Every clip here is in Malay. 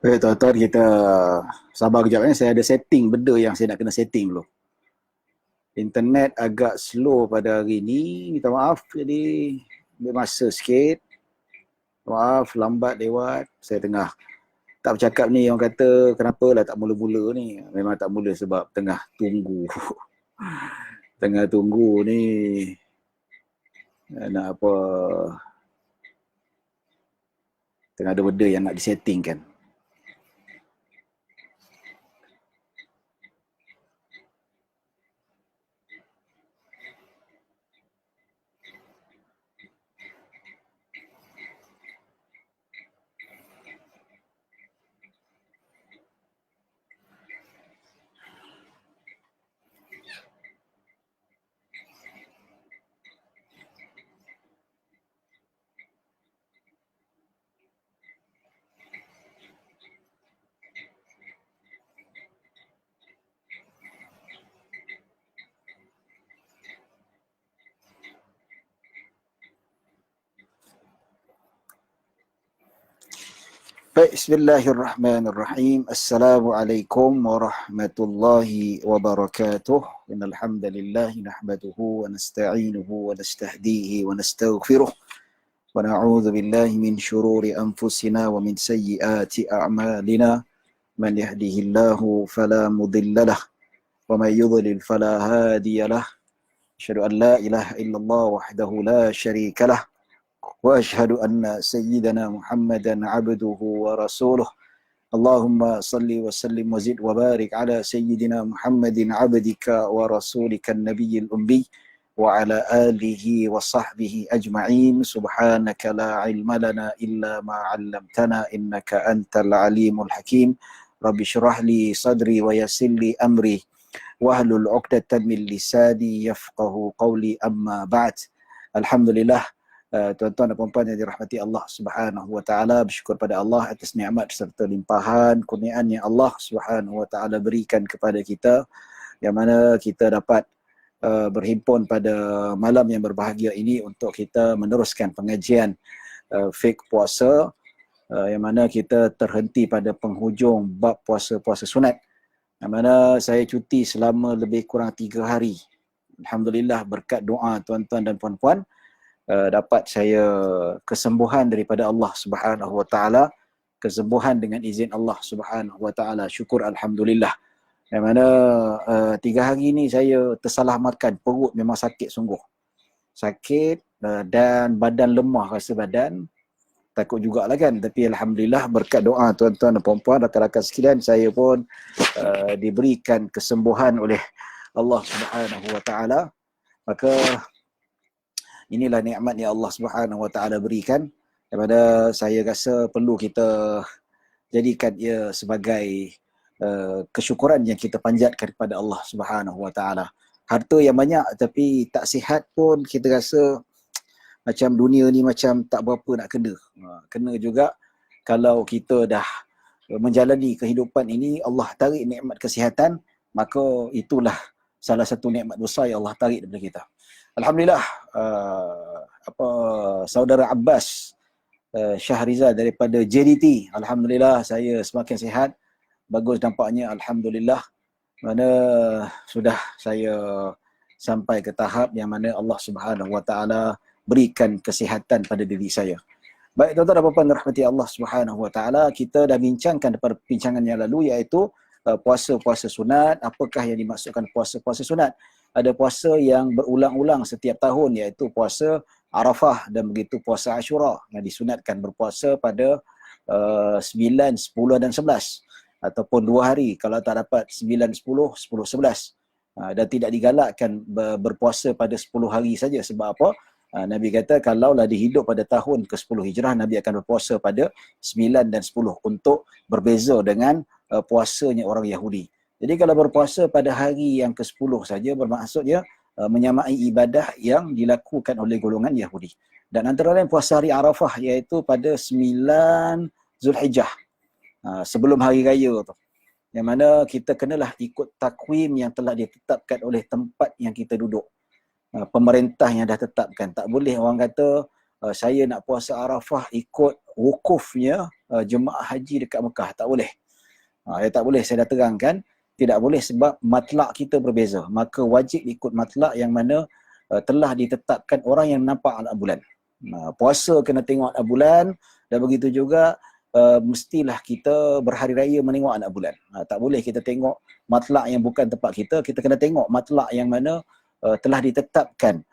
Tuan-tuan, kita sabar kejap ni. Saya ada setting benda yang saya nak kena setting dulu. Internet agak slow pada hari ni. Minta maaf, jadi ambil masa sikit. Maaf, lambat lewat. Saya tengah tak bercakap ni, orang kata kenapa lah tak mula-mula ni. Memang tak mula sebab tengah tunggu. Tengah tunggu ni nak apa, tengah ada benda yang nak disettingkan. Baik, bismillahirrahmanirrahim. Assalamualaikum warahmatullahi wabarakatuh. Innal hamdalillah nahmaduhu wa nasta'inuhu wa nastahdihi wa nastaghfiruh. Wa na'udzu billahi min shururi anfusina wa min sayyiati a'malina. Man yahdihillahu fala mudhillalah wa man yudlil fala hadiyalah. Asyhadu an la ilaha illallah wahdahu la syarikalah. وأشهد أن سيدنا محمدا عبده ورسوله اللهم صل وسلم وزد وبارك على سيدنا محمد عبدك ورسولك النبي الأمي وعلى آله وصحبه أجمعين سبحانك لا علم لنا إلا ما علمتنا إنك أنت العليم الحكيم رب اشرح لي صدري ويسر لي أمري واحلل عقدة من لساني يفقه قولي أما بعد. Alhamdulillah, tuan-tuan dan puan-puan yang dirahmati Allah Subhanahu wa taala, bersyukur pada Allah atas nikmat serta limpahan kurniaan yang Allah Subhanahu wa taala berikan kepada kita, yang mana kita dapat berhimpun pada malam yang berbahagia ini untuk kita meneruskan pengajian fiqh puasa, yang mana kita terhenti pada penghujung bab puasa-puasa sunat, yang mana saya cuti selama lebih kurang 3 hari. Alhamdulillah, berkat doa tuan-tuan dan puan-puan, dapat saya kesembuhan daripada Allah Subhanahu wa taala, kesembuhan dengan izin Allah Subhanahu wa taala. Syukur alhamdulillah. Yang mana 3 hari ni saya tersalah makan, perut memang sakit sungguh. Sakit dan badan lemah, rasa badan. Takut jugalah kan, tapi alhamdulillah berkat doa tuan-tuan dan puan-puan, rakan-rakan sekalian, saya pun diberikan kesembuhan oleh Allah Subhanahu wa taala. Maka inilah nikmat yang Allah Subhanahu wa taala berikan, daripada saya rasa perlu kita jadikan ia sebagai kesyukuran yang kita panjatkan kepada Allah Subhanahu wa taala. Harta yang banyak tapi tak sihat pun kita rasa macam dunia ni macam tak berapa nak kena. Kena juga kalau kita dah menjalani kehidupan ini, Allah tarik nikmat kesihatan, maka itulah salah satu nikmat besar yang Allah tarik daripada kita. Alhamdulillah, saudara Abbas Syahrizal daripada JDT, alhamdulillah saya semakin sihat, bagus nampaknya, alhamdulillah. Mana sudah saya sampai ke tahap yang mana Allah Subhanahu wa taala berikan kesihatan pada diri saya. Baik tuan-tuan dan puan-puan rahmati Allah Subhanahu wa taala, kita dah bincangkan pada perbincangan yang lalu, iaitu puasa-puasa sunat. Apakah yang dimaksudkan puasa-puasa sunat? Ada puasa yang berulang-ulang setiap tahun, iaitu puasa Arafah dan begitu puasa Ashura, yang disunatkan berpuasa pada 9, 10 dan 11, ataupun 2 hari kalau tak dapat 9, 10, 10, 11. Dan tidak digalakkan berpuasa pada 10 hari saja. Sebab apa? Nabi kata kalaulah dihidup pada tahun ke-10 Hijrah, Nabi akan berpuasa pada 9 dan 10 untuk berbeza dengan puasanya orang Yahudi. Jadi kalau berpuasa pada hari yang ke-10 saja, bermaksudnya menyamai ibadah yang dilakukan oleh golongan Yahudi. Dan antara lain puasa hari Arafah, iaitu pada 9 Zulhijjah, sebelum hari raya tu. Yang mana kita kenalah ikut takwim yang telah ditetapkan oleh tempat yang kita duduk. Pemerintah yang dah tetapkan. Tak boleh orang kata saya nak puasa Arafah ikut wukufnya jemaah haji dekat Mekah. Tak boleh. Tak boleh, saya dah terangkan. Tidak boleh sebab matlak kita berbeza. Maka wajib ikut matlak yang mana telah ditetapkan orang yang nampak anak bulan. Puasa kena tengok anak bulan, dan begitu juga mestilah kita berhari raya menengok anak bulan. Tak boleh kita tengok matlak yang bukan tempat kita. Kita kena tengok matlak yang mana telah ditetapkan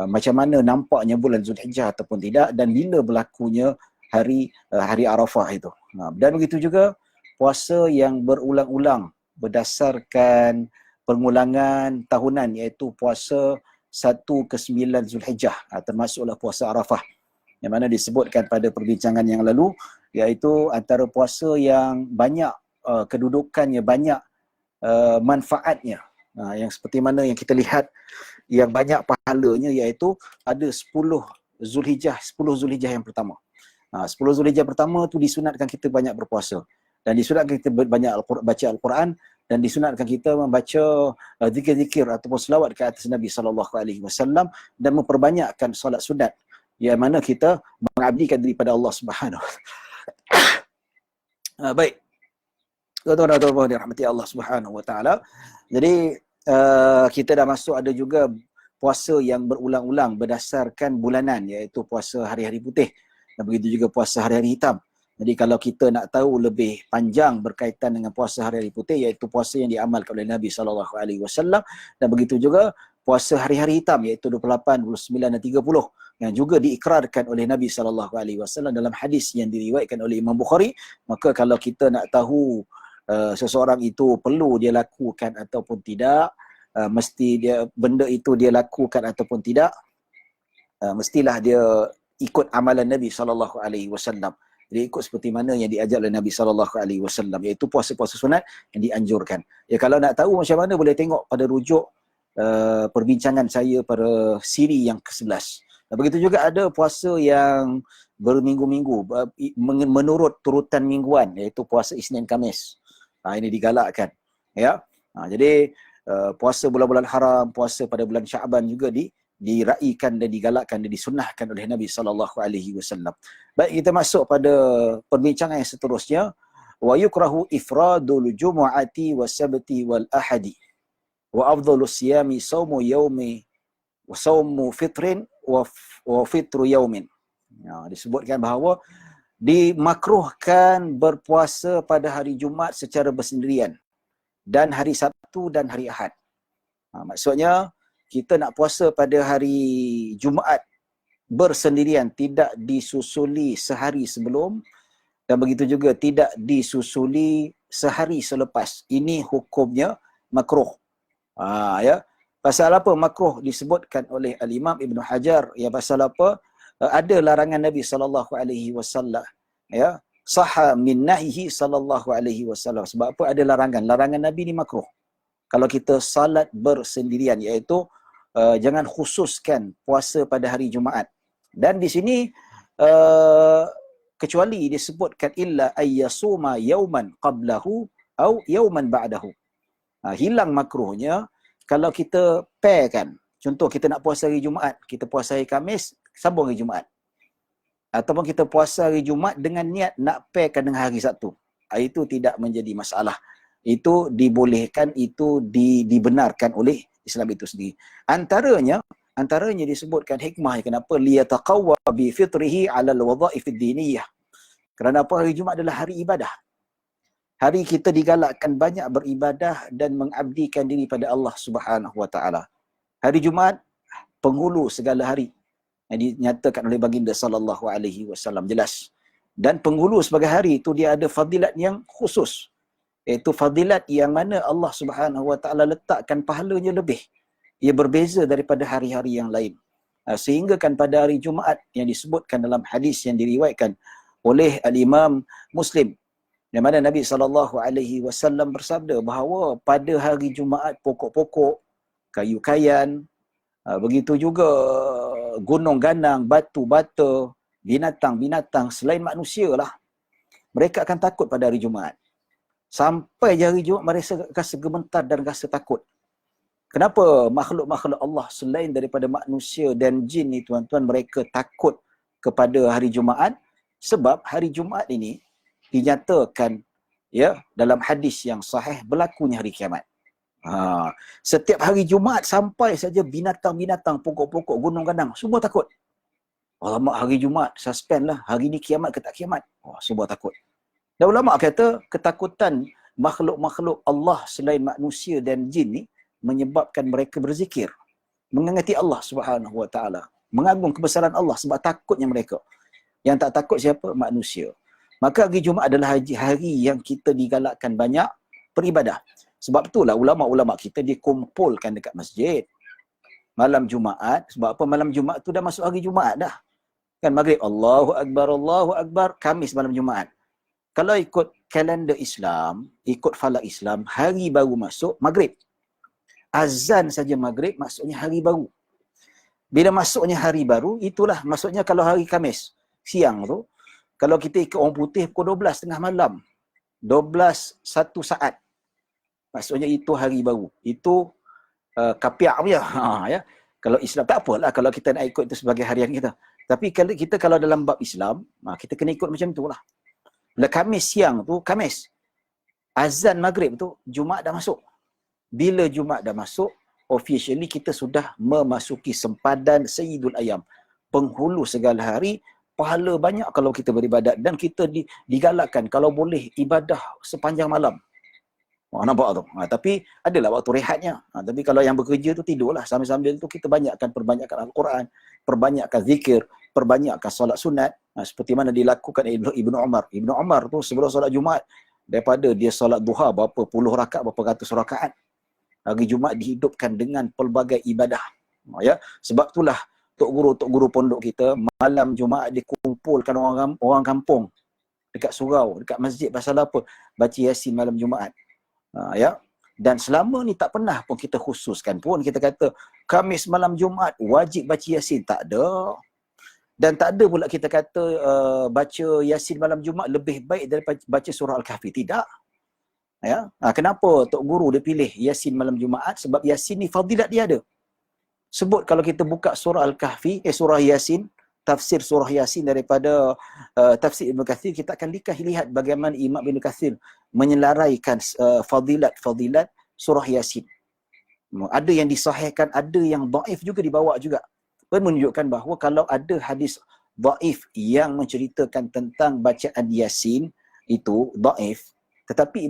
macam mana nampaknya bulan Zulhijjah ataupun tidak, dan bila berlakunya hari Arafah itu. Dan begitu juga puasa yang berulang-ulang berdasarkan pengulangan tahunan, iaitu puasa 1 ke 9 Zulhijjah, termasuklah puasa Arafah, yang mana disebutkan pada perbincangan yang lalu, iaitu antara puasa yang banyak kedudukannya, banyak manfaatnya, yang seperti mana yang kita lihat yang banyak pahalanya, iaitu ada 10 Zulhijjah yang pertama. 10 Zulhijjah pertama tu disunatkan kita banyak berpuasa, dan disunatkan kita banyak baca Al-Quran, dan disunatkan kita membaca zikir-zikir ataupun selawat ke atas Nabi SAW, dan memperbanyakkan solat sunat, yang mana kita mengabdikan diri pada Allah Subhanahu. Baik, tuan-tuan dirahmati Allah Subhanahu Wa Taala. Jadi kita dah masuk, ada juga puasa yang berulang-ulang berdasarkan bulanan, iaitu puasa hari-hari putih, dan begitu juga puasa hari-hari hitam. Jadi kalau kita nak tahu lebih panjang berkaitan dengan puasa hari-hari putih, iaitu puasa yang diamalkan oleh Nabi SAW, dan begitu juga puasa hari-hari hitam, iaitu 28, 29 dan 30, yang juga diikrarkan oleh Nabi SAW dalam hadis yang diriwayatkan oleh Imam Bukhari. Maka kalau kita nak tahu seseorang itu perlu dia lakukan ataupun tidak, mesti dia benda itu dia lakukan ataupun tidak, mestilah dia ikut amalan Nabi SAW. Dia ikut seperti mana yang diajar oleh Nabi SAW, iaitu puasa-puasa sunat yang dianjurkan. Ya, kalau nak tahu macam mana, boleh tengok pada rujuk perbincangan saya pada siri yang ke-11. Begitu juga ada puasa yang berminggu-minggu menurut turutan mingguan, iaitu puasa Isnin Khamis. Ini digalakkan. Ya. Jadi puasa bulan-bulan haram, puasa pada bulan Syaban juga diraikan dan digalakkan dan disunnahkan oleh Nabi SAW. Baik, kita masuk pada perbincangan yang seterusnya. Wa yukrahu ifradul jumu'ati was-sabti wal ahadi. Wa afdhalus siyami saumu yaumi wa saumu fitrin wa fitru yaumin. Disebutkan bahawa dimakruhkan berpuasa pada hari Jumaat secara bersendirian, dan hari Sabtu dan hari Ahad. Maksudnya kita nak puasa pada hari Jumaat bersendirian, tidak disusuli sehari sebelum, dan begitu juga tidak disusuli sehari selepas. Ini hukumnya makruh. Ya. Pasal apa makruh disebutkan oleh Al-Imam Ibn Hajar? Ya, pasal apa? Ada larangan Nabi SAW. Ya. Sahha min nahihi SAW. Sebab apa ada larangan? Larangan Nabi ni makruh. Kalau kita salat bersendirian, iaitu jangan khususkan puasa pada hari Jumaat. Dan di sini kecuali disebutkan illa ayyasuma yauman qablahu au yauman ba'dahu. Hilang makruhnya kalau kita pairkan. Contoh, kita nak puasa hari Jumaat, kita puasa hari Khamis, sambung hari Jumaat. Ataupun kita puasa hari Jumaat dengan niat nak pairkan dengan hari Sabtu. Itu tidak menjadi masalah. Itu dibolehkan, itu dibenarkan oleh Islam itu sendiri. Antaranya disebutkan hikmah kenapa liyataqawwa bi fitrihi 'ala al-wadha'if ad-diniyah. Kerana apa? Hari Jumaat adalah hari ibadah. Hari kita digalakkan banyak beribadah dan mengabdikan diri pada Allah Subhanahu Wa Taala. Hari Jumaat penghulu segala hari, yang dinyatakan oleh baginda sallallahu alaihi wasallam, jelas. Dan penghulu sebagai hari itu dia ada fadilat yang khusus. Iaitu fadilat yang mana Allah Subhanahu Wa Taala letakkan pahalanya lebih. Ia berbeza daripada hari-hari yang lain. Sehingga kan pada hari Jumaat yang disebutkan dalam hadis yang diriwayatkan oleh Al-Imam Muslim, yang mana Nabi SAW bersabda bahawa pada hari Jumaat pokok-pokok, kayu kayan, begitu juga gunung ganang, batu bata, binatang-binatang selain manusia lah, mereka akan takut pada hari Jumaat. Sampai hari Jumaat mereka rasa gemetar dan rasa takut. Kenapa makhluk-makhluk Allah selain daripada manusia dan jin ni tuan-tuan mereka takut kepada hari Jumaat? Sebab hari Jumaat ini dinyatakan ya dalam hadis yang sahih berlakunya hari kiamat. Setiap hari Jumaat sampai saja binatang-binatang, pokok-pokok, gunung gandang semua takut. Ulama hari Jumaat suspend lah, hari ni kiamat ke tak kiamat? Semua takut. Dan ulama kata ketakutan makhluk-makhluk Allah selain manusia dan jin ni menyebabkan mereka berzikir, mengingati Allah Subhanahu Wa Taala, mengagung kebesaran Allah sebab takutnya mereka. Yang tak takut siapa? Manusia. Maka hari Jumaat adalah hari yang kita digalakkan banyak beribadah. Sebab itulah ulama-ulama kita dikumpulkan dekat masjid malam Jumaat. Sebab apa? Malam Jumaat tu dah masuk hari Jumaat dah. Kan maghrib Allahu Akbar, Khamis malam Jumaat. Kalau ikut kalender Islam, ikut falak Islam, hari baru masuk maghrib. Azan saja maghrib maksudnya hari baru. Bila masuknya hari baru, itulah maksudnya kalau hari Khamis siang tu, kalau kita ikut orang putih pukul 12 tengah malam, 12 1 saat. Maksudnya itu hari baru. Itu kapiak punya. Ya. Kalau Islam tak apalah kalau kita nak ikut itu sebagai harian kita. Tapi kalau dalam bab Islam, kita kena ikut macam tu lah. Bila Khamis siang tu, Khamis. Azan maghrib tu, Jumaat dah masuk. Bila Jumaat dah masuk, officially kita sudah memasuki sempadan Sayyidul Ayyam. Penghulu segala hari, pahala banyak kalau kita beribadat. Dan kita digalakkan kalau boleh ibadah sepanjang malam. Nampak tu. Tapi adalah waktu rehatnya. Tapi kalau yang bekerja tu tidurlah. Sambil-sambil tu kita perbanyakkan Al-Quran, perbanyakkan zikir, perbanyakkan solat sunat. Seperti mana dilakukan Ibnu Umar. Ibnu Umar tu sebelum solat Jumaat, daripada dia solat duha berapa puluh rakaat, berapa ratus rakaat, hari Jumaat dihidupkan dengan pelbagai ibadah. Ya, sebab itulah tok guru pondok kita malam Jumaat dikumpulkan orang kampung dekat surau, dekat masjid. Pasal apa? Baca Yasin malam Jumaat. Ya. Dan selama ni tak pernah pun kita khususkan pun kita kata Khamis malam Jumaat wajib baca Yasin. Tak ada. Dan tak ada pula kita kata baca Yasin malam Jumaat lebih baik daripada baca surah Al-Kahfi. Tidak. Ya. Kenapa tok guru dia pilih Yasin malam Jumaat? Sebab Yasin ni fadilat dia ada. Sebut kalau kita buka surah Al-Kahfi, surah Yasin, tafsir surah Yasin daripada tafsir Ibn Kathir, kita akan lihat bagaimana Imam Ibn Kathir menyelaraikan fadilat surah Yasin. Ada yang disahihkan, ada yang dhaif juga dibawa juga. Menunjukkan bahawa kalau ada hadis dhaif yang menceritakan tentang bacaan Yasin itu dhaif, tetapi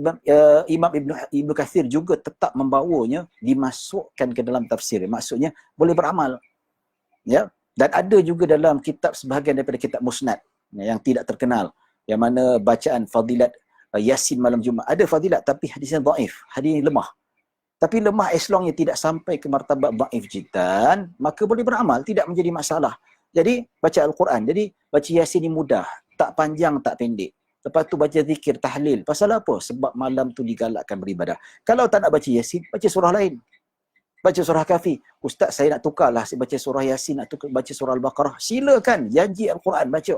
Imam Ibn Kathir juga tetap membawanya, dimasukkan ke dalam tafsir. Maksudnya boleh beramal. Ya. Dan ada juga dalam kitab sebahagian daripada kitab musnad yang tidak terkenal, yang mana bacaan fadilat Yasin malam Jumaat. Ada fadilat tapi hadisnya dhaif, hadis lemah. Tapi lemah as long yang tidak sampai ke martabat dhaif jiddan, maka boleh beramal, tidak menjadi masalah. Jadi baca Al-Quran, jadi baca Yasin ni mudah, tak panjang, tak pendek. Lepas tu baca zikir, tahlil. Pasal apa? Sebab malam tu digalakkan beribadah. Kalau tak nak baca Yasin, baca surah lain. Baca surah Kahfi. Ustaz, saya nak tukarlah. Saya baca surah Yasin, nak tukar baca surah Al-Baqarah. Silakan. Janji Al-Quran baca.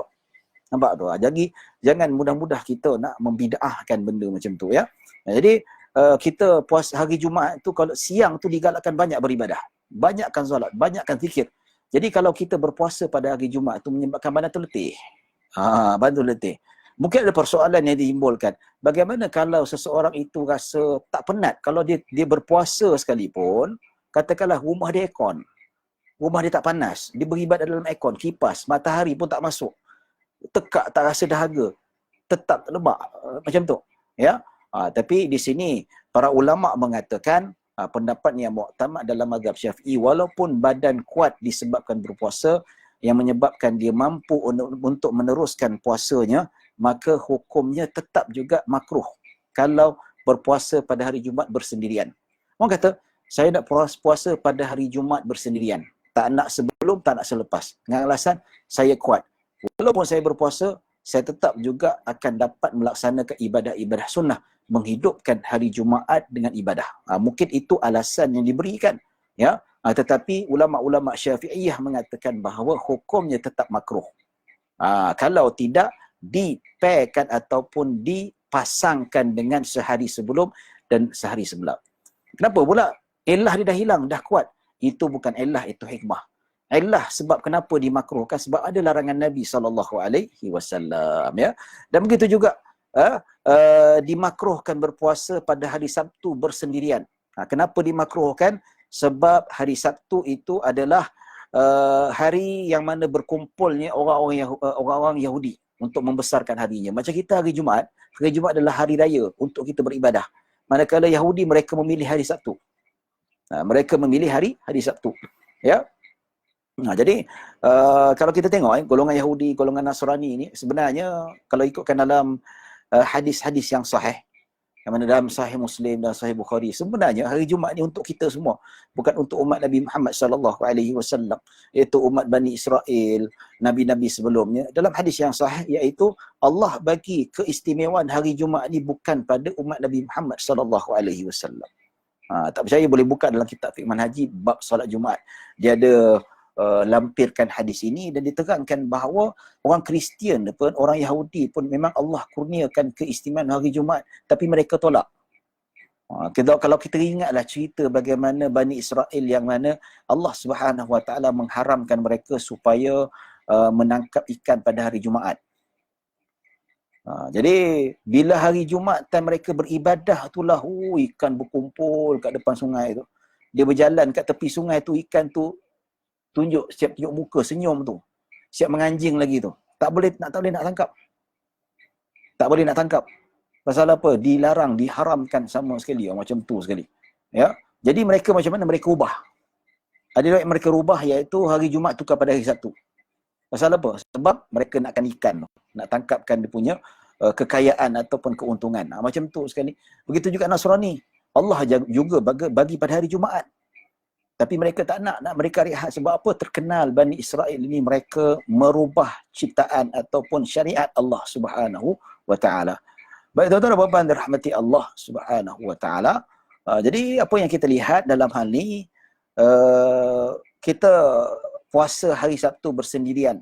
Nampak tu? Jadi, jangan mudah-mudah kita nak membida'ahkan benda macam tu. Ya. Jadi, kita puas hari Jumaat tu, kalau siang tu digalakkan banyak beribadah. Banyakkan solat, banyakkan zikir. Jadi, kalau kita berpuasa pada hari Jumaat tu menyebabkan badan tu letih. Badan tu letih. Mungkin ada persoalan yang ditimbulkan. Bagaimana kalau seseorang itu rasa tak penat? Kalau dia berpuasa sekalipun, katakanlah rumah dia aircon. Rumah dia tak panas. Dia beribadat dalam aircon, kipas, matahari pun tak masuk. Tekak, tak rasa dahaga. Tetap lemak. Macam tu. Ya. Tapi di sini, para ulama' mengatakan, pendapat yang muktamad dalam mazhab Syafi'i, walaupun badan kuat disebabkan berpuasa, yang menyebabkan dia mampu untuk meneruskan puasanya, maka hukumnya tetap juga makruh kalau berpuasa pada hari Jumaat bersendirian. Orang kata, saya nak puasa pada hari Jumaat bersendirian. Tak nak sebelum, tak nak selepas. Dengan alasan, saya kuat. Walaupun saya berpuasa, saya tetap juga akan dapat melaksanakan ibadah-ibadah sunnah. Menghidupkan hari Jumaat dengan ibadah. Mungkin itu alasan yang diberikan. Ya. Tetapi ulama-ulama Syafi'iyah mengatakan bahawa hukumnya tetap makruh. Kalau tidak, dipairkan ataupun dipasangkan dengan sehari sebelum dan sehari sebelah. Kenapa pula? Elah dia dah hilang, dah kuat. Itu bukan elah, itu hikmah. Elah sebab kenapa dimakruhkan? Sebab ada larangan Nabi SAW. Ya? Dan begitu juga dimakruhkan berpuasa pada hari Sabtu bersendirian. Kenapa dimakruhkan? Sebab hari Sabtu itu adalah hari yang mana berkumpulnya orang-orang Yahudi untuk membesarkan harinya. Macam kita hari Jumaat adalah hari raya untuk kita beribadah. Manakala Yahudi mereka memilih hari Sabtu. Mereka memilih hari Sabtu. Ya. Jadi kalau kita tengok golongan Yahudi, golongan Nasrani ini sebenarnya kalau ikutkan dalam hadis-hadis yang sahih, yang mana dalam Sahih Muslim dan Sahih Bukhari, sebenarnya hari Jumaat ni untuk kita semua, bukan untuk umat Nabi Muhammad sallallahu alaihi wasallam, iaitu umat Bani Israel, nabi-nabi sebelumnya. Dalam hadis yang sahih iaitu Allah bagi keistimewaan hari Jumaat ni bukan pada umat Nabi Muhammad sallallahu alaihi wasallam. Tak percaya boleh buka dalam kitab fiqh manhaji bab solat Jumaat. Dia ada lampirkan hadis ini dan diterangkan bahawa orang Kristian pun, orang Yahudi pun memang Allah kurniakan keistimewaan hari Jumaat, tapi mereka tolak. Kalau kita ingatlah cerita bagaimana Bani Israel yang mana Allah Subhanahu Wa Taala mengharamkan mereka supaya menangkap ikan pada hari Jumaat. Jadi bila hari Jumaat time mereka beribadah itulah ikan berkumpul kat depan sungai tu. Dia berjalan kat tepi sungai tu, ikan tu siap tunjuk muka, senyum tu. Siap menganjing lagi tu. Tak boleh nak tangkap. Tak boleh nak tangkap. Pasal apa? Dilarang, diharamkan sama sekali. Macam tu sekali. Ya. Jadi mereka macam mana? Mereka ubah. Ada yang mereka ubah iaitu hari Jumaat tukar pada hari Sabtu. Pasal apa? Sebab mereka nakkan ikan tu. Nak tangkapkan dia punya kekayaan ataupun keuntungan. Macam tu sekali. Begitu juga Nasrani. Allah juga bagi pada hari Jumaat. Tapi mereka tak nak mereka rehat. Sebab apa? Terkenal Bani Israel ini mereka merubah ciptaan ataupun syariat Allah Subhanahu Wa Taala. Baik tuan-tuan dan puan-puan dirahmati Allah Subhanahu Wa Taala. Jadi apa yang kita lihat dalam hal ni, kita puasa hari Sabtu bersendirian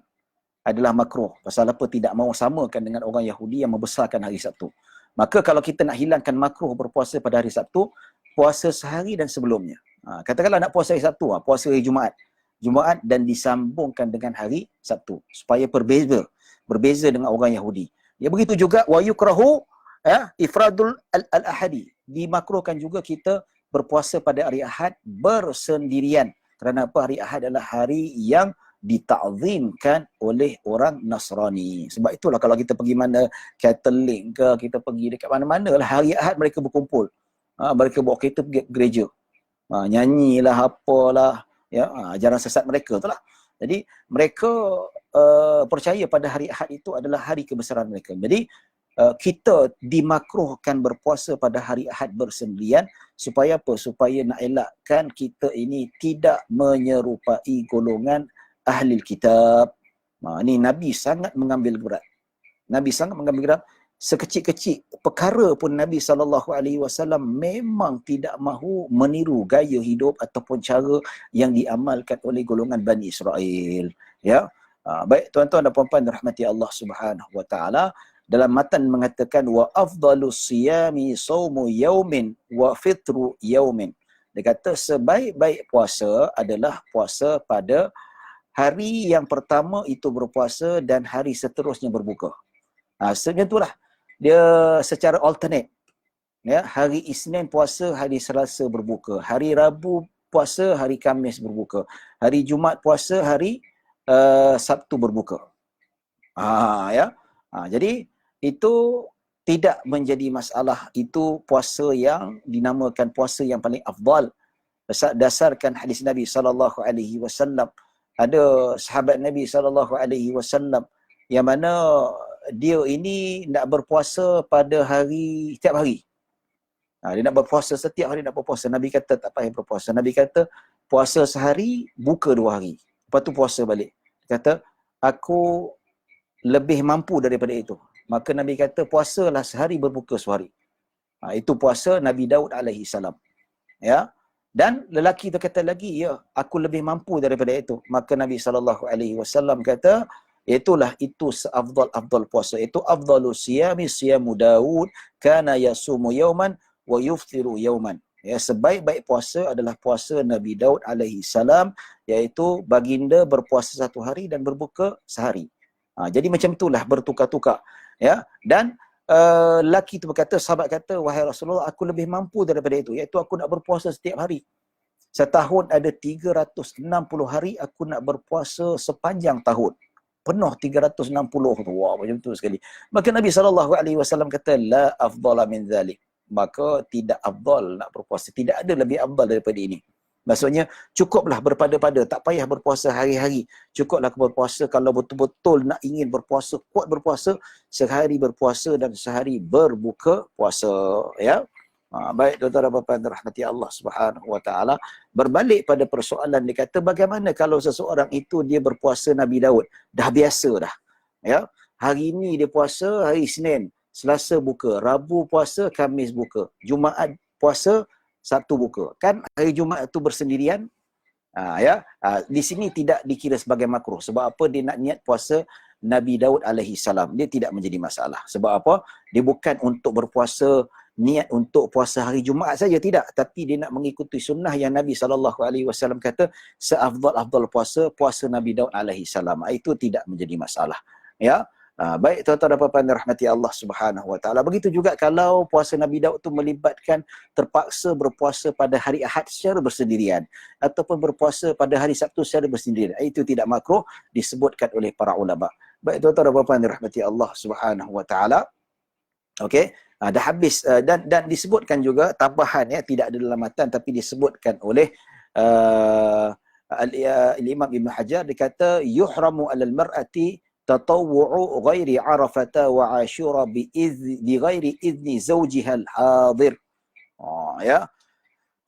adalah makruh. Pasal apa? Tidak mahu samakan dengan orang Yahudi yang membesarkan hari Sabtu. Maka kalau kita nak hilangkan makruh berpuasa pada hari Sabtu, puasa sehari dan sebelumnya. Katakanlah nak puasa hari Sabtu, puasa hari Jumaat dan disambungkan dengan hari Sabtu supaya berbeza dengan orang Yahudi. Ya, begitu juga wa yukrahu ifradul al-ahadi. Dimakruhkan juga kita berpuasa pada hari Ahad bersendirian. Kerana apa? Hari Ahad adalah hari yang ditakzimkan oleh orang Nasrani. Sebab itulah kalau kita pergi mana, Katolik ke, kita pergi dekat mana-mana lah, hari Ahad mereka berkumpul. Mereka bawa kereta pergi gereja. Nyanyilah apalah, ya, ajaran sesat mereka tu lah. Jadi mereka percaya pada hari Ahad itu adalah hari kebesaran mereka. Jadi kita dimakruhkan berpuasa pada hari Ahad bersendirian supaya apa? Supaya nak elakkan kita ini tidak menyerupai golongan ahli kitab. Ni Nabi sangat mengambil berat. Sekecil-kecil perkara pun Nabi SAW memang tidak mahu meniru gaya hidup ataupun cara yang diamalkan oleh golongan Bani Israel. Ya. Baik tuan-tuan dan puan-puan dirahmati Allah Subhanahu Wa Taala, dalam matan mengatakan wa afdalus siyami saumu yaumin wa fitru yaumin. Dia kata sebaik-baik puasa adalah puasa pada hari yang pertama itu berpuasa dan hari seterusnya berbuka. Sebenarnya itulah dia secara alternate. Ya, hari Isnin puasa, hari Selasa berbuka. Hari Rabu puasa, hari Khamis berbuka. Hari Jumaat puasa, hari Sabtu berbuka. Ya. Jadi itu tidak menjadi masalah. Itu puasa yang dinamakan puasa yang paling afdal. Dasarkan hadis Nabi SAW. Ada sahabat Nabi SAW yang mana dia ini nak berpuasa pada hari, setiap hari. Dia nak berpuasa setiap hari, nak berpuasa. Nabi kata tak payah berpuasa. Nabi kata puasa sehari, buka 2 hari. Lepas tu puasa balik. Dia kata aku lebih mampu daripada itu. Maka Nabi kata puasalah sehari, berbuka sehari. Itu puasa Nabi Daud alaihi salam. Ya. Dan lelaki tu kata lagi, ya, aku lebih mampu daripada itu. Maka Nabi SAW kata, itu seafdal puasa. Itu afdalu siyami siyamu Daud kana yasumu yauman wa yuftiru yauman. Ya, sebaik-baik puasa adalah puasa Nabi Daud alaihi salam, iaitu baginda berpuasa 1 hari dan berbuka sehari. Jadi macam itulah bertukar-tukar. Ya, dan laki tu berkata, sahabat kata, wahai Rasulullah, aku lebih mampu daripada itu, iaitu aku nak berpuasa setiap hari. Setahun ada 360 hari, aku nak berpuasa sepanjang tahun. Penuh 360 tu. Wah, macam tu sekali. Maka Nabi SAW kata, la afdala min dhalik. Maka tidak afdal nak berpuasa. Tidak ada lebih afdal daripada ini. Maksudnya, cukuplah berpada-pada. Tak payah berpuasa hari-hari. Cukuplah berpuasa kalau betul-betul nak ingin berpuasa, kuat berpuasa, sehari berpuasa dan sehari berbuka puasa. Ya. Baik tuan-tuan dan puan-puan dirahmati Allah Subhanahu wa taala, berbalik pada persoalan dia kata bagaimana kalau seseorang itu dia berpuasa Nabi Daud, dah biasa dah. Ya. Hari ini dia puasa, hari Isnin, Selasa buka, Rabu puasa, Khamis buka, Jumaat puasa, Sabtu buka. Kan hari Jumaat itu bersendirian. Di sini tidak dikira sebagai makruh. Sebab apa? Dia nak niat puasa Nabi Daud alaihi salam. Dia tidak menjadi masalah. Sebab apa? Dia bukan untuk berpuasa niat untuk puasa hari Jumaat saja, tidak, tapi dia nak mengikuti sunnah yang Nabi SAW kata seafdal-afdal puasa Nabi Daud alaihi salam. Itu tidak menjadi masalah. Ya. Baik tuan-tuan dan puan-puan rahmati Allah Subhanahu wa taala. Begitu juga kalau puasa Nabi Daud itu melibatkan terpaksa berpuasa pada hari Ahad secara bersendirian ataupun berpuasa pada hari Sabtu secara bersendirian, itu tidak makruh, disebutkan oleh para ulama. Baik tuan-tuan dan puan-puan rahmati Allah Subhanahu wa taala. Okey, dah habis dan disebutkan juga tambahan, ya, tidak ada dalam matan tapi disebutkan oleh Imam Ibn Hajar. Dia kata yuhramu 'alal mar'ati tatawwu'u ghairi Arafata wa Ashura bi ghairi izni zawjiha al-hadir. Ya.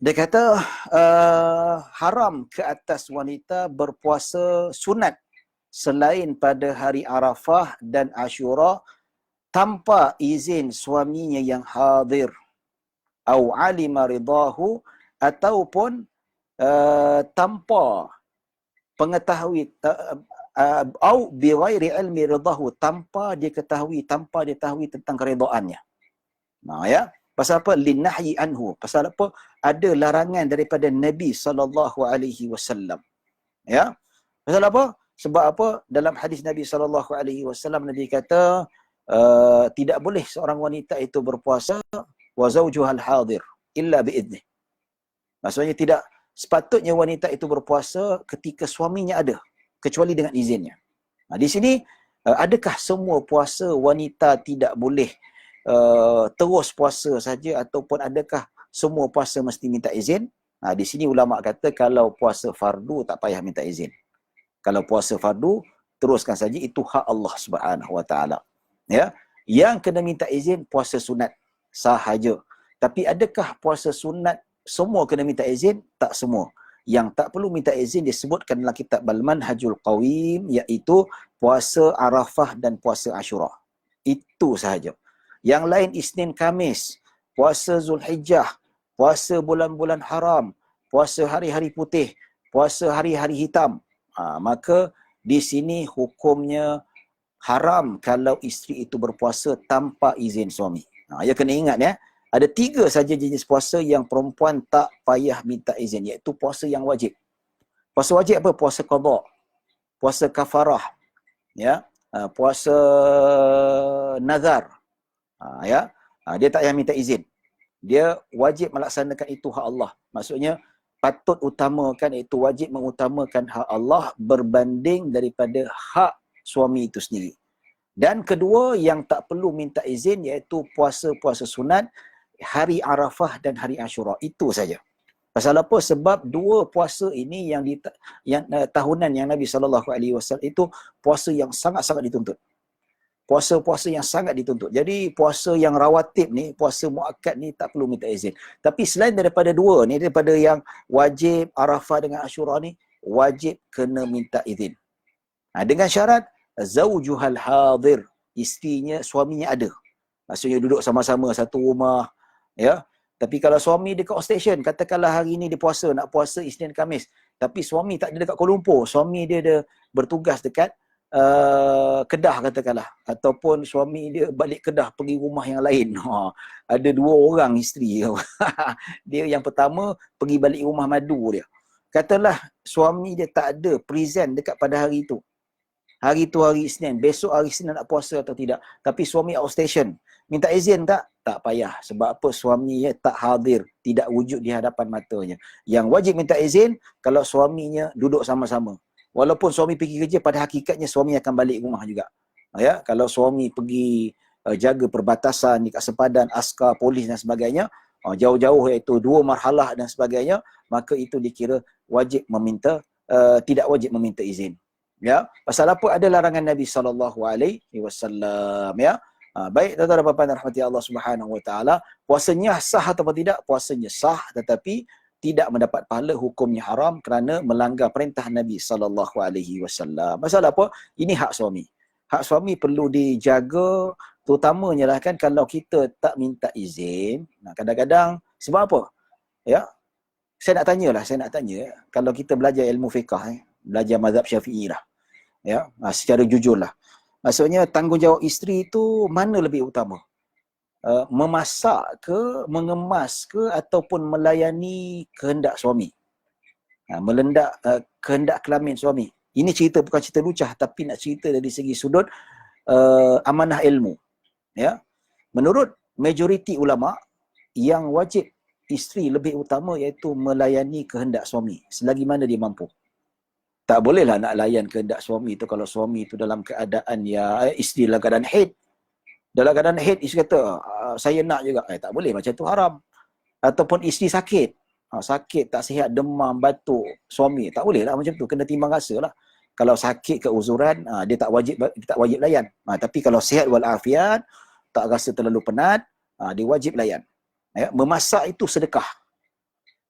Dia kata haram ke atas wanita berpuasa sunat selain pada hari Arafah dan Ashura tanpa izin suaminya yang hadir, au alima ridahu, ataupun tanpa pengetahui, au bi ghairi ilmi ridahu, tanpa dia ketahui, tanpa dia tahu tentang keredaannya. Ya, pasal apa? Linahyi anhu, pasal apa? Ada larangan daripada Nabi SAW. Ya, pasal apa? Sebab apa? Dalam hadis Nabi SAW, Nabi kata tidak boleh seorang wanita itu berpuasa wa zawjuhal hadir illa biidnih. Maksudnya tidak sepatutnya wanita itu berpuasa ketika suaminya ada, kecuali dengan izinnya. Di sini adakah semua puasa wanita tidak boleh terus puasa saja, ataupun adakah semua puasa mesti minta izin? Di sini ulama kata kalau puasa fardu tak payah minta izin. Kalau puasa fardu teruskan saja, itu hak Allah Subhanahu wa taala. Ya, yang kena minta izin puasa sunat sahaja. Tapi adakah puasa sunat semua kena minta izin? Tak semua. Yang tak perlu minta izin disebutkan dalam kitab Al-Manhajul Qawim, iaitu puasa Arafah dan puasa Ashura. Itu sahaja. Yang lain Isnin Khamis, puasa Zulhijjah, puasa bulan-bulan haram, puasa hari-hari putih, puasa hari-hari hitam. Maka di sini hukumnya haram kalau isteri itu berpuasa tanpa izin suami. Ya, kena ingat, ya. Ada 3 saja jenis puasa yang perempuan tak payah minta izin, iaitu puasa yang wajib. Puasa wajib apa? Puasa qada, puasa kafarah, ya, puasa nazar. Ya, dia tak payah minta izin. Dia wajib melaksanakan itu, hak Allah. Maksudnya patut utamakan, itu wajib mengutamakan hak Allah berbanding daripada hak suami itu sendiri. Dan kedua yang tak perlu minta izin iaitu puasa-puasa sunat hari Arafah dan hari Ashura. Itu saja. Pasal apa? Sebab 2 puasa ini yang tahunan yang Nabi SAW itu puasa yang sangat-sangat dituntut. Puasa-puasa yang sangat dituntut. Jadi puasa yang rawatib ni, puasa muakkad ni tak perlu minta izin. Tapi selain daripada 2 ni, daripada yang wajib Arafah dengan Ashura ni, wajib kena minta izin. Dengan syarat zaujuhal hadir, isterinya, suaminya ada. Maksudnya duduk sama-sama satu rumah, ya. Tapi kalau suami dekat outstation, katakanlah hari ni dia puasa, nak puasa Isnin Khamis, tapi suami tak ada dekat Kuala Lumpur, suami dia ada bertugas dekat Kedah katakanlah, ataupun suami dia balik Kedah pergi rumah yang lain. Ada 2 orang isteri. Dia yang pertama pergi balik rumah madu dia. Katalah suami dia tak ada present dekat pada hari itu. Hari tu hari Isnin, besok hari Isnin nak puasa atau tidak. Tapi suami outstation, minta izin tak? Tak payah. Sebab apa? Suaminya tak hadir, tidak wujud di hadapan matanya. Yang wajib minta izin kalau suaminya duduk sama-sama. Walaupun suami pergi kerja, pada hakikatnya suami akan balik rumah juga. Ya, kalau suami pergi jaga perbatasan di kat sempadan, askar, polis dan sebagainya, jauh-jauh iaitu 2 marhalah dan sebagainya, maka itu dikira wajib meminta, tidak wajib meminta izin. Ya, pasal apa? Ada larangan Nabi SAW. Ya, baik tuan-tuan dan puan-puan rahmati Allah Subhanahu Wa Taala, puasanya sah atau tidak? Puasanya sah, tetapi tidak mendapat pahala, hukumnya haram kerana melanggar perintah Nabi SAW. Pasal apa? Ini hak suami. Hak suami perlu dijaga, terutamanya lah kan kalau kita tak minta izin. Kadang-kadang sebab apa? Ya, saya nak tanya, kalau kita belajar ilmu fiqah, belajar mazhab Syafi'i lah, ya, secara jujur lah. Maksudnya tanggungjawab isteri itu mana lebih utama? Memasak ke, mengemas ke, ataupun melayani kehendak suami? Kehendak kelamin suami. Ini cerita bukan cerita lucah, tapi nak cerita dari segi sudut amanah ilmu. Ya, menurut majoriti ulama, yang wajib isteri lebih utama iaitu melayani kehendak suami selagi mana dia mampu. Tak bolehlah nak layan kehendak suami itu kalau suami itu dalam keadaan isteri dalam keadaan haid. Dalam keadaan haid, isteri kata, saya nak juga. Tak boleh, macam tu haram. Ataupun isteri sakit. Sakit, tak sihat, demam, batuk, suami. Tak boleh lah macam tu, kena timbang rasa lah. Kalau sakit keuzuran, dia tak wajib layan. Tapi kalau sihat walafiat, tak rasa terlalu penat, dia wajib layan. Ya, memasak itu sedekah.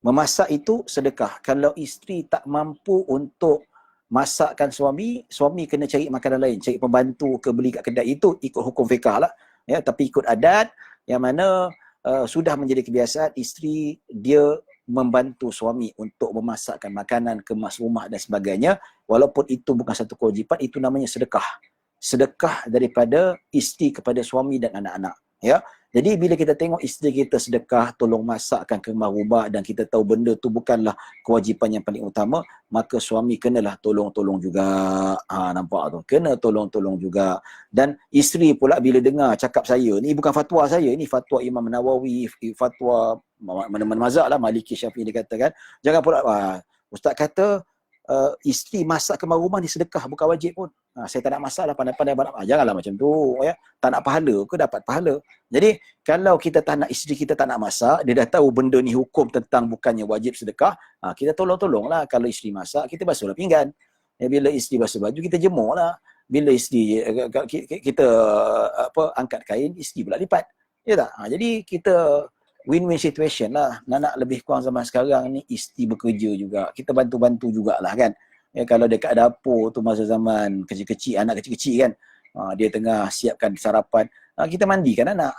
Memasak itu sedekah. Kalau isteri tak mampu untuk masakkan suami, suami kena cari makanan lain, cari pembantu ke, beli kat kedai. Itu ikut hukum fiqah lah. Ya, tapi ikut adat yang mana sudah menjadi kebiasaan isteri dia membantu suami untuk memasakkan makanan, kemas rumah dan sebagainya. Walaupun itu bukan satu kewajipan, itu namanya sedekah. Sedekah daripada isteri kepada suami dan anak-anak. Ya. Jadi bila kita tengok isteri kita sedekah, tolong masakkan kemas rumah dan kita tahu benda tu bukanlah kewajipan yang paling utama, maka suami kenalah tolong-tolong juga. Nampak tu? Kena tolong-tolong juga. Dan isteri pula bila dengar cakap saya, ni bukan fatwa saya, ini fatwa Imam Nawawi, fatwa mana-mana mazhab lah, Maliki, Syafi'i dikatakan. Jangan pula, ustaz kata isteri masak kemas rumah ni sedekah, bukan wajib pun. Saya tak nak masak lah, pandai-pandai barang. Janganlah macam tu. Ya. Tak nak pahala ke dapat pahala. Jadi, kalau kita tak nak, isteri kita tak nak masak, dia dah tahu benda ni hukum tentang bukannya wajib sedekah, kita tolong-tolonglah. Kalau isteri masak, kita basuhlah pinggan. Bila isteri basuh baju, kita jemur lah. Bila isteri, kita angkat kain, isteri pula lipat. Ya tak? Jadi, kita win-win situation lah. Nak lebih kurang zaman sekarang ni, isteri bekerja juga. Kita bantu-bantu jugalah kan. Ya, kalau dekat dapur tu masa zaman kecil-kecil, anak kecil-kecil kan, dia tengah siapkan sarapan, kita mandikan anak,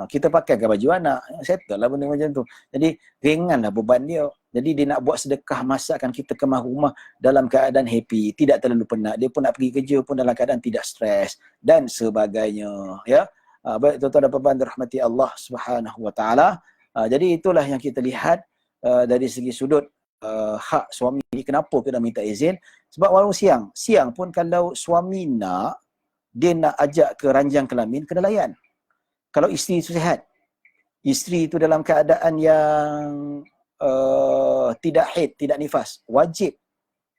kita pakaikan baju anak, settle lah benda macam tu. Jadi ringanlah beban dia. Jadi dia nak buat sedekah masakkan kita kemas rumah dalam keadaan happy, tidak terlalu penat. Dia pun nak pergi kerja pun dalam keadaan tidak stres dan sebagainya. Ya, baik tuan-tuan dan puan-puan dirahmati Allah Subhanahu Wa Taala. Jadi itulah yang kita lihat dari segi sudut hak suami ni. Kenapa kena minta izin? Sebab walaupun siang pun kalau suami nak, dia nak ajak ke ranjang kelamin, kena layan. Kalau isteri itu sihat, isteri itu dalam keadaan yang tidak haid, tidak nifas, wajib.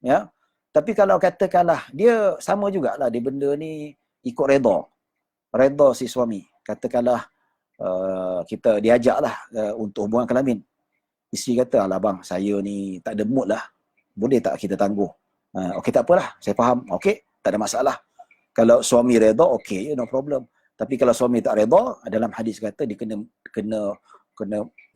Ya. Tapi kalau katakanlah dia sama jugalah, dia benda ni ikut redha si suami. Katakanlah kita diajaklah untuk hubungan kelamin. Isteri kata, alah bang, saya ni tak ada mood lah. Boleh tak kita tangguh? Okey, tak apalah. Saya faham. Okey, tak ada masalah. Kalau suami redha, okey, no problem. Tapi kalau suami tak redha, dalam hadis kata dia kena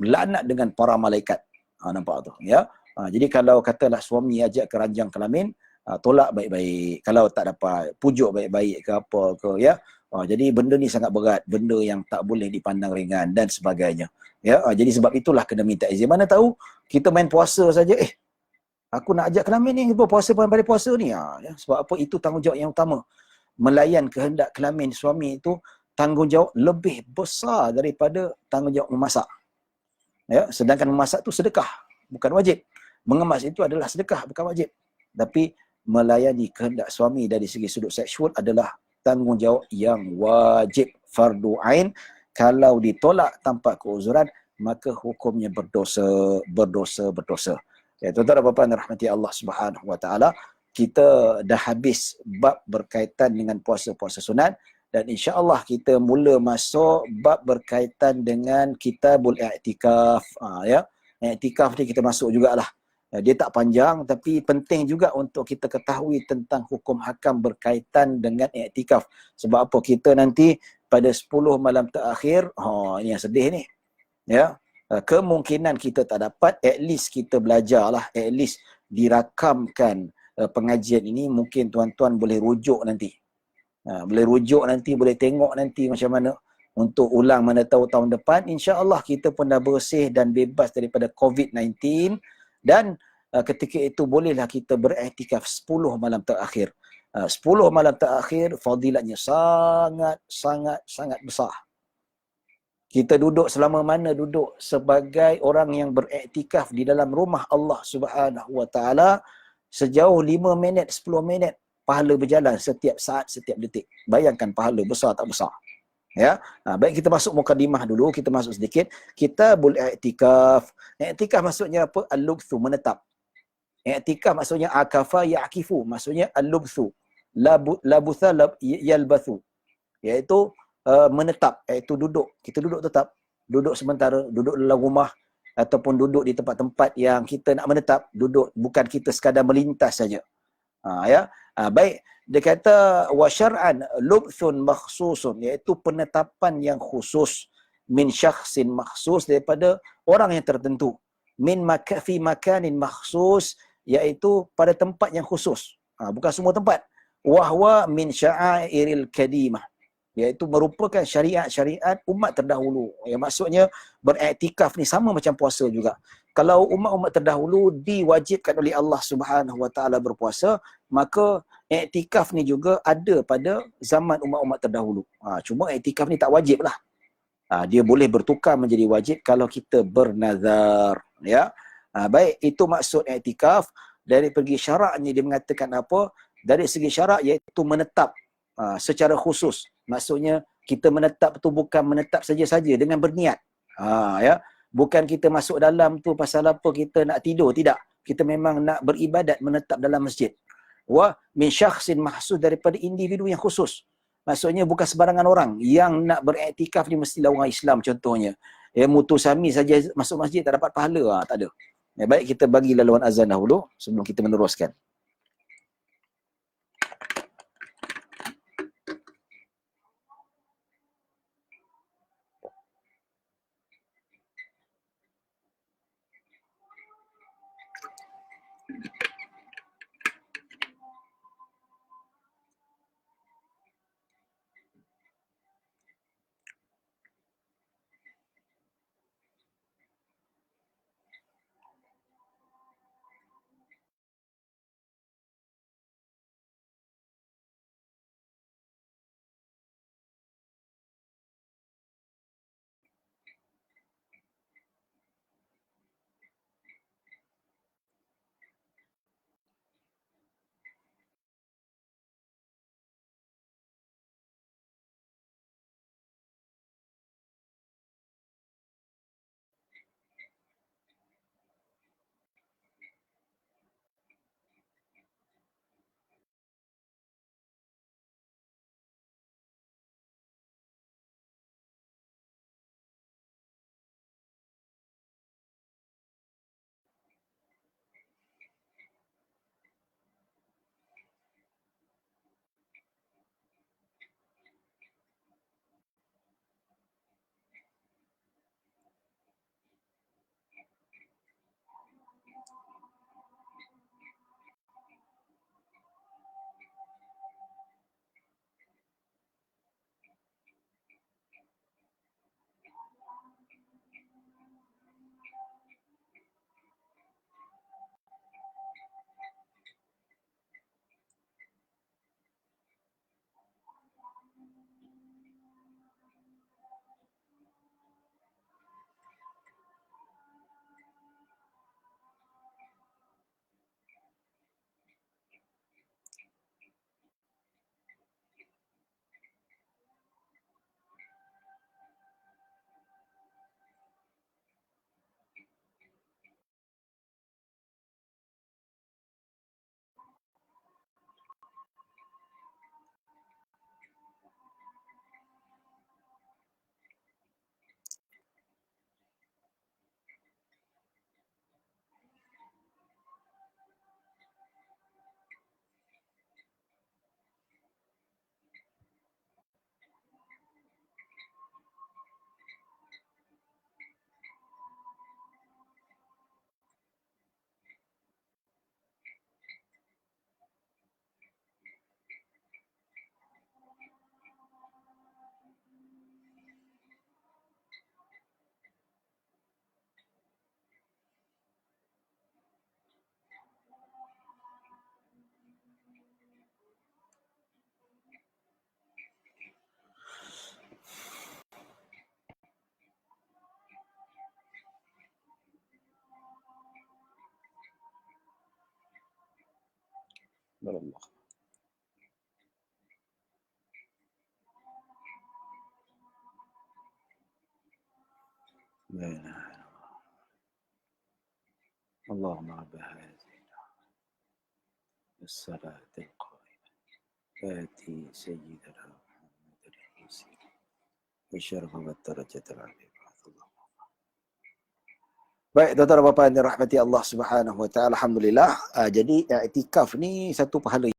laknat dengan para malaikat. Nampak tu? Ya. Jadi kalau katalah suami ajak ke ranjang kelamin, tolak baik-baik. Kalau tak dapat, pujuk baik-baik ke apa ke, ya. Jadi benda ni sangat berat, benda yang tak boleh dipandang ringan dan sebagainya. Ya, jadi sebab itulah kena minta izin. Mana tahu kita main puasa saja, aku nak ajak kelamin ni, puasa pun balik puasa ni. Ya, sebab apa? Itu tanggungjawab yang utama. Melayan kehendak kelamin suami itu tanggungjawab lebih besar daripada tanggungjawab memasak. Ya, sedangkan memasak tu sedekah, bukan wajib. Mengemas itu adalah sedekah, bukan wajib. Tapi melayani kehendak suami dari segi sudut seksual adalah tanggungjawab yang wajib, fardu ain. Kalau ditolak tanpa keuzuran, maka hukumnya berdosa. Ya, tuan-tuan dan puan-puan rahmati Allah Subhanahu wa taala, kita dah habis bab berkaitan dengan puasa-puasa sunat, dan insya-Allah kita mula masuk bab berkaitan dengan kitabul i'tikaf. Ya. I'tikaf ni kita masuk jugalah. Dia tak panjang tapi penting juga untuk kita ketahui tentang hukum hakam berkaitan dengan i'tikaf. Sebab apa? Kita nanti pada 10 malam terakhir, ini yang sedih ni. Ya. Kemungkinan kita tak dapat, at least kita belajarlah, at least dirakamkan pengajian ini, mungkin tuan-tuan boleh rujuk nanti. Boleh rujuk nanti, boleh tengok nanti macam mana untuk ulang mana tahu tahun depan. InsyaAllah kita pun dah bersih dan bebas daripada COVID-19, dan ketika itu bolehlah kita beriktikaf 10 malam terakhir. 10 malam terakhir fadilatnya sangat besar. Kita duduk selama mana duduk sebagai orang yang beriktikaf di dalam rumah Allah Subhanahu wa taala sejauh 5 minit, 10 minit, pahala berjalan setiap saat, setiap detik. Bayangkan pahala besar tak besar. Ya. Baik, kita masuk mukadimah dulu, kita masuk sedikit. Kitabul i'tikaf. I'tikaf maksudnya apa? Al-lubthu, menetap. I'tikaf maksudnya akafa ya'kifu, maksudnya al-lubthu. Labutha yalbathu. Iaitu menetap, iaitu duduk. Kita duduk tetap, duduk sementara, duduk dalam rumah ataupun duduk di tempat-tempat yang kita nak menetap, duduk, bukan kita sekadar melintas saja. Ya. Baik, dia kata wa syar'an lubthun makhsusun, iaitu penetapan yang khusus, min syakhsin makhsus, daripada orang yang tertentu, min fi makanin makhsus, iaitu pada tempat yang khusus. Bukan semua tempat. Wahwa min sya'airil kadimah, iaitu merupakan syariat-syariat umat terdahulu. Yang maksudnya beriktikaf ni sama macam puasa juga. Kalau umat-umat terdahulu diwajibkan oleh Allah Subhanahu wa taala berpuasa, maka iktikaf ni juga ada pada zaman umat-umat terdahulu. Cuma iktikaf ni tak wajib lah. Dia boleh bertukar menjadi wajib kalau kita bernazar. Ya. Baik, itu maksud iktikaf. Dari pergi syaraknya dia mengatakan apa? Dari segi syarak iaitu menetap secara khusus. Maksudnya kita menetap tu bukan menetap saja-saja dengan berniat. Ya. Bukan kita masuk dalam tu pasal apa kita nak tidur, tidak. Kita memang nak beribadat, menetap dalam masjid. Wa min syakhsin mahsus, daripada individu yang khusus. Maksudnya bukan sebarangan orang yang nak beriktikaf ni mestilah orang Islam contohnya. Mutusami saja masuk masjid tak dapat pahala, tak ada. Baik, kita bagi laluan azan dahulu sebelum kita meneruskan. Allah. La ilaha illallah. Allahumma rabb hadhihi as-salati al-qa'imah ati sayyidina Muhammadin al-wasila wa syarfa wa darajatal 'aliyah. Baik, tuan-tuan dan puan-puan yang dirahmati Allah Subhanahu Wa Taala, alhamdulillah. Jadi iktikaf ni satu pahala